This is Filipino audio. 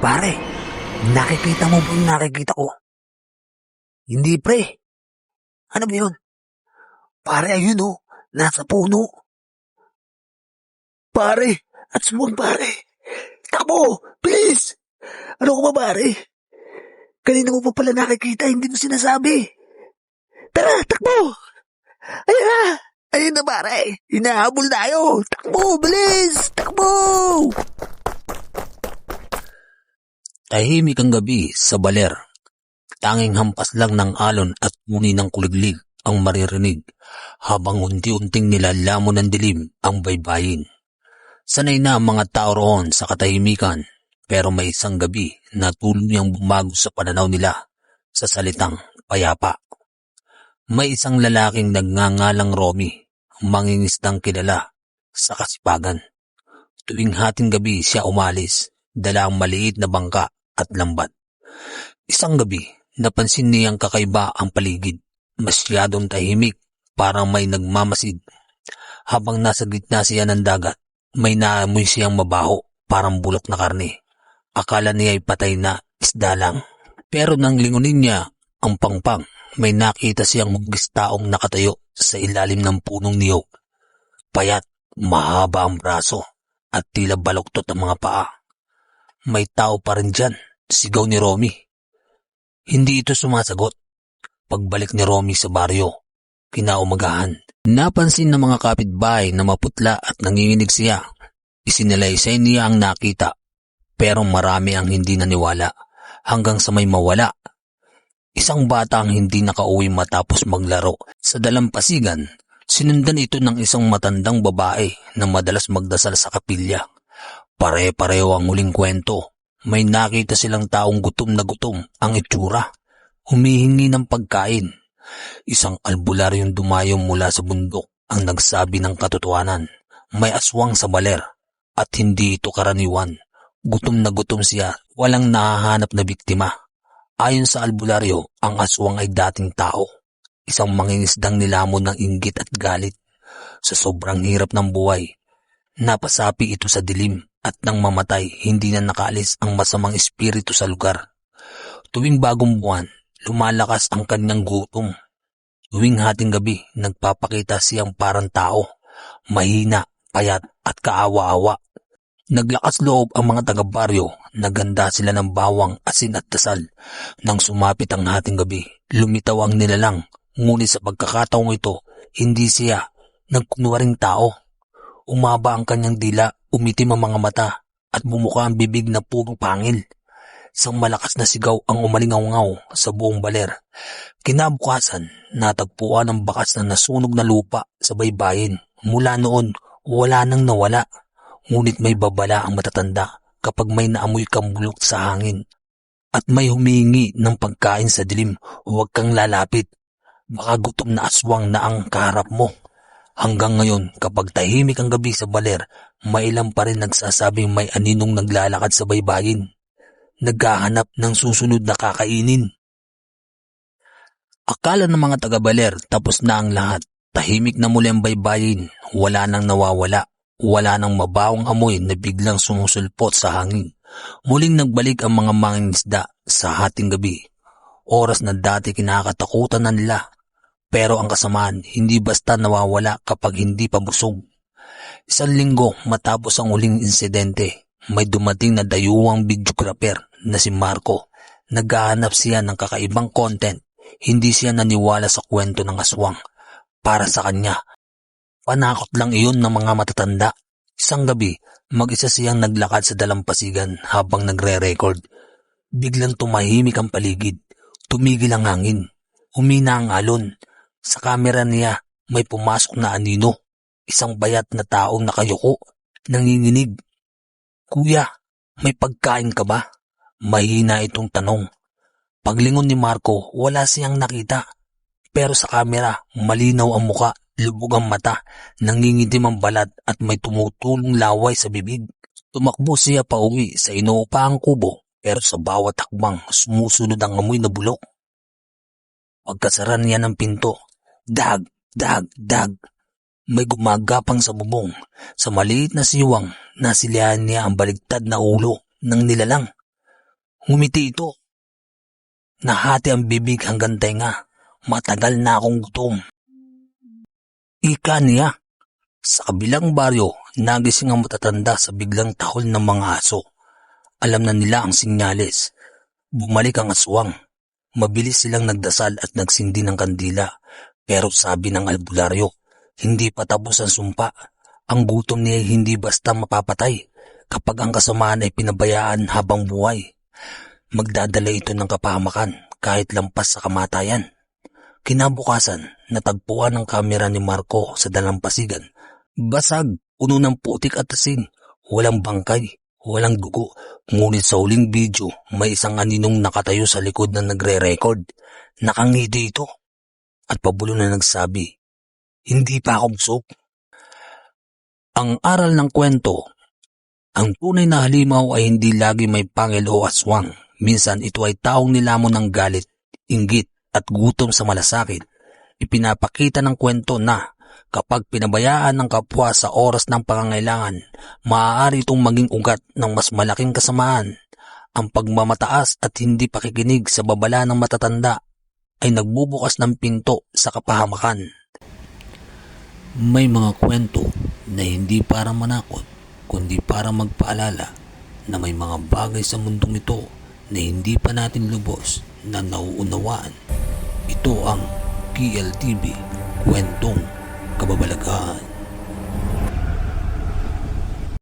Pare, nakikita mo ba yung nakikita ko? Hindi pre, ano ba yun? Pare, ayun oh, nasa puno. Pare, at sumang pare. Takbo, please! Ano ko ba pare? Kanina mo pa pala nakikita, hindi mo sinasabi. Tara, takbo! Ayun na! Ayun na pare! Hinahabol tayo! Takbo, bilis! Takbo! Tahimik ang gabi sa baler. Tanging hampas lang ng alon at muni ng kuliglig ang maririnig habang unti-unting nilalamon ng dilim ang baybayin. Sanay na ang mga tao roon sa katahimikan, pero may isang gabi na tuluyang bumago sa pananaw nila sa salitang payapa. May isang lalaking nagngangalang Romy, mangingisdang kilala sa Kasipagan. Tuwing hating gabi siya umalis, dala ang maliit na bangka at lambat. Isang gabi, napansin niyang kakaiba ang paligid. Masyadong tahimik, parang may nagmamasid. Habang nasa gitna siya ng dagat, may naamoy siyang mabaho, parang bulok na karne. Akala niya ay patay na isda lang. Pero nang lingunin niya ang pangpang, may nakita siyang hugis taong nakatayo sa ilalim ng punong niyog. Payat, mahaba ang braso at tila baluktot ang mga paa. May tao pa rin dyan, sigaw ni Romy. Hindi ito sumasagot. Pagbalik ni Romy sa baryo, kinaumagahan, napansin ng mga kapitbahay na maputla at nanginginig siya. Isinalaysay niya ang nakita, pero marami ang hindi naniwala hanggang sa may mawala. Isang bata ang hindi nakauwi matapos maglaro sa dalampasigan. Sinundan ito ng isang matandang babae na madalas magdasal sa kapilya. Pare-pareho ang huling kwento. May nakita silang taong gutom na gutom ang itsura. Humihingi ng pagkain. Isang albularyong dumayo mula sa bundok ang nagsabi ng katotohanan. May aswang sa baler at hindi ito karaniwan. Gutom na gutom siya, walang nahahanap na biktima. Ayon sa albularyo, ang aswang ay dating tao. Isang mangingisdang nilamon ng inggit at galit. Sa sobrang hirap ng buhay, napasapi ito sa dilim at nang mamatay, hindi na nakaalis ang masamang espiritu sa lugar. Tuwing bagong buwan, lumalakas ang kanyang gutom. Tuwing hating gabi, nagpapakita siyang parang tao, mahina, payat at kaawa-awa. Naglakas loob ang mga taga-baryo, naganda sila ng bawang, asin at dasal. Nang sumapit ang hating gabi, lumitaw ang nilalang, ngunit sa pagkakataong ito, hindi siya nagkunwaring tao. Umaba ang kanyang dila, umitim ang mga mata, at bumuka ang bibig na puro pangil. Isang malakas na sigaw ang umalingaw-ngaw sa buong baler. Kinabukasan, natagpuan ang bakas na nasunog na lupa sa baybayin. Mula noon, wala nang nawala. Ngunit may babala ang matatanda kapag may naamoy kang bulok sa hangin. At may humingi ng pagkain sa dilim, huwag kang lalapit. Baka gutom na aswang na ang kaharap mo. Hanggang ngayon, kapag tahimik ang gabi sa baler, may ilan pa rin nagsasabing may aninong naglalakad sa baybayin. Naghahanap ng susunod na kakainin. Akala ng mga taga-baler tapos na ang lahat. Tahimik na muli ang baybayin, wala nang nawawala. Wala nang mabawang amoy na biglang sumusulpot sa hangin. Muling nagbalik ang mga mangingisda sa hating gabi. Oras na dati kinakatakutan na nila. Pero ang kasamaan hindi basta nawawala kapag hindi pa busog. Isang linggo matapos ang uling insidente, may dumating na dayuhang videographer na si Marco. Naghahanap siya ng kakaibang content. Hindi siya naniwala sa kwento ng aswang. Para sa kanya, panakot lang iyon ng mga matatanda. Isang gabi, mag-isa siyang naglakad sa dalampasigan habang nagre-record. Biglang tumahimik ang paligid. Tumigil ang hangin. Humina ang alon. Sa kamera niya, may pumasok na anino. Isang bayat na taong nakayuko. Nanginginig. "Kuya, may pagkain ka ba?" Mahina itong tanong. Paglingon ni Marco, wala siyang nakita. Pero sa kamera, malinaw ang muka. Lubog ang mata, nangingitim ang balat at may tumutulong laway sa bibig. Tumakbo siya pa uwi sa inuupaang kubo, pero sa bawat hakbang sumusunod ang amoy na bulok. Pagkasara niya ng pinto, dag, dag, dag. May gumagapang sa bubong. Sa maliit na siwang, nasilihan niya ang baligtad na ulo ng nilalang. Ngumiti ito. Nahati ang bibig hanggang tenga. Matagal na akong gutom. Ika niya. Sa kabilang baryo, nagising ang matatanda sa biglang tahol ng mga aso. Alam na nila ang sinyales. Bumalik ang aswang. Mabilis silang nagdasal at nagsindi ng kandila. Pero sabi ng albularyo, hindi pa tapos ang sumpa. Ang gutom niya ay hindi basta mapapatay kapag ang kasamaan ay pinabayaan habang buhay. Magdadala ito ng kapahamakan kahit lampas sa kamatayan. Kinabukasan, natagpuan ang kamera ni Marco sa dalampasigan. Basag, puno ng putik at asin, walang bangkay, walang dugo. Ngunit sa huling video, may isang aninong nakatayo sa likod na nagre-record. Nakangiti ito at pabulo na nagsabi, "Hindi pa ako busog." Ang aral ng kwento, ang tunay na halimaw ay hindi lagi may pangil o aswang. Minsan ito ay taong nilamon ng galit, inggit at gutom sa malasakit. Ipinapakita ng kwento na kapag pinabayaan ng kapwa sa oras ng pangangailangan, maaari itong maging ugat ng mas malaking kasamaan. Ang pagmamataas at hindi pakikinig sa babala ng matatanda ay nagbubukas ng pinto sa kapahamakan. May mga kwento na hindi para manakot, kundi para magpaalala na may mga bagay sa mundong ito na hindi pa natin lubos na nauunawaan. Ito ang PLTV, Kwentong Kababalaghan.